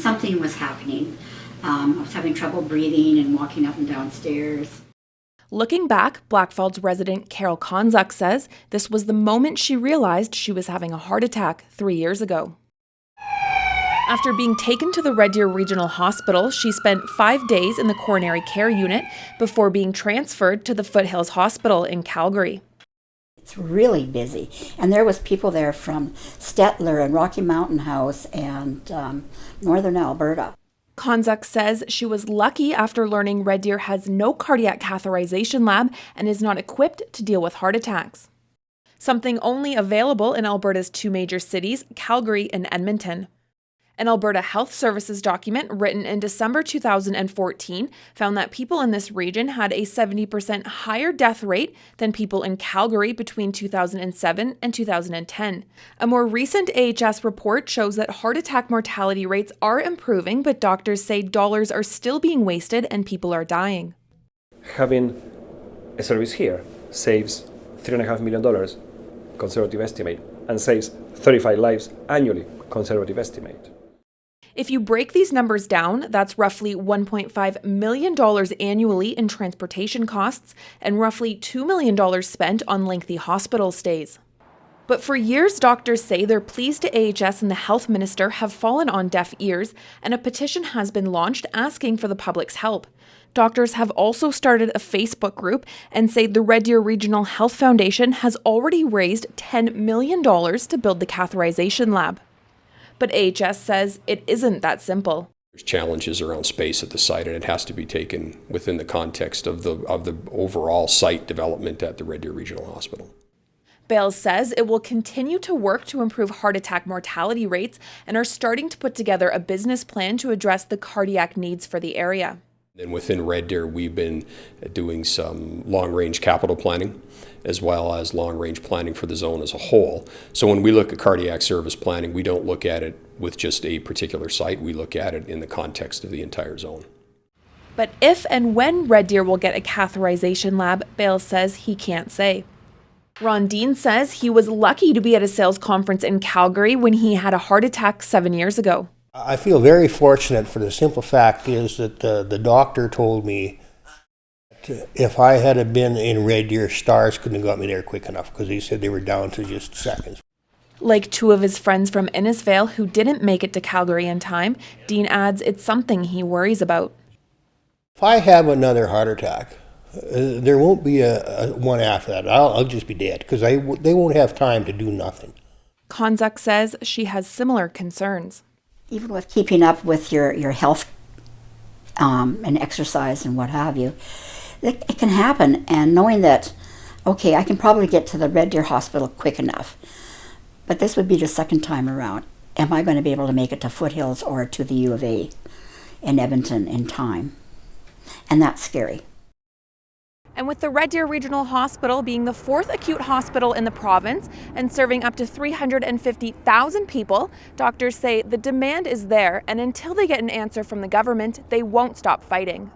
something was happening. I was having trouble breathing and walking up and down stairs. Looking back, Blackfield's resident Carol Konzuk says this was the moment she realized she was having a heart attack 3 years ago. After being taken to the Red Deer Regional Hospital, she spent 5 days in the coronary care unit before being transferred to the Foothills Hospital in Calgary. It's really busy, and there was people there from Stettler and Rocky Mountain House and northern Alberta. Konzuk says she was lucky after learning Red Deer has no cardiac catheterization lab and is not equipped to deal with heart attacks. Something only available in Alberta's 2 major cities, Calgary and Edmonton. An Alberta Health Services document written in December 2014 found that people in this region had a 70% higher death rate than people in Calgary between 2007 and 2010. A more recent AHS report shows that heart attack mortality rates are improving, but doctors say dollars are still being wasted and people are dying. Having a service here saves $3.5 million, conservative estimate, and saves 35 lives annually, conservative estimate. If you break these numbers down, that's roughly $1.5 million annually in transportation costs and roughly $2 million spent on lengthy hospital stays. But for years, doctors say they're pleased to AHS and the health minister have fallen on deaf ears, and a petition has been launched asking for the public's help. Doctors have also started a Facebook group and say the Red Deer Regional Health Foundation has already raised $10 million to build the catheterization lab. But AHS says it isn't that simple. There's challenges around space at the site, and it has to be taken within the context of the overall site development at the Red Deer Regional Hospital. Bales says it will continue to work to improve heart attack mortality rates and are starting to put together a business plan to address the cardiac needs for the area. And within Red Deer, we've been doing some long-range capital planning as well as long-range planning for the zone as a whole. So when we look at cardiac service planning, we don't look at it with just a particular site. We look at it in the context of the entire zone. But if and when Red Deer will get a catheterization lab, Bales says he can't say. Ron Dean says he was lucky to be at a sales conference in Calgary when he had a heart attack 7 years ago. I feel very fortunate, for the simple fact is that the doctor told me if I had been in Red Deer, stars couldn't have got me there quick enough, because he said they were down to just seconds. Like 2 of his friends from Innisfail who didn't make it to Calgary in time, Dean adds it's something he worries about. If I have another heart attack, there won't be a one after that. I'll just be dead, because they won't have time to do nothing. Konzuk says she has similar concerns. Even with keeping up with your health and exercise and what have you, it can happen. And knowing that, okay, I can probably get to the Red Deer Hospital quick enough, but this would be the second time around. Am I going to be able to make it to Foothills or to the U of A in Edmonton in time? And that's scary. And with the Red Deer Regional Hospital being the 4th acute hospital in the province and serving up to 350,000 people, doctors say the demand is there, and until they get an answer from the government, they won't stop fighting.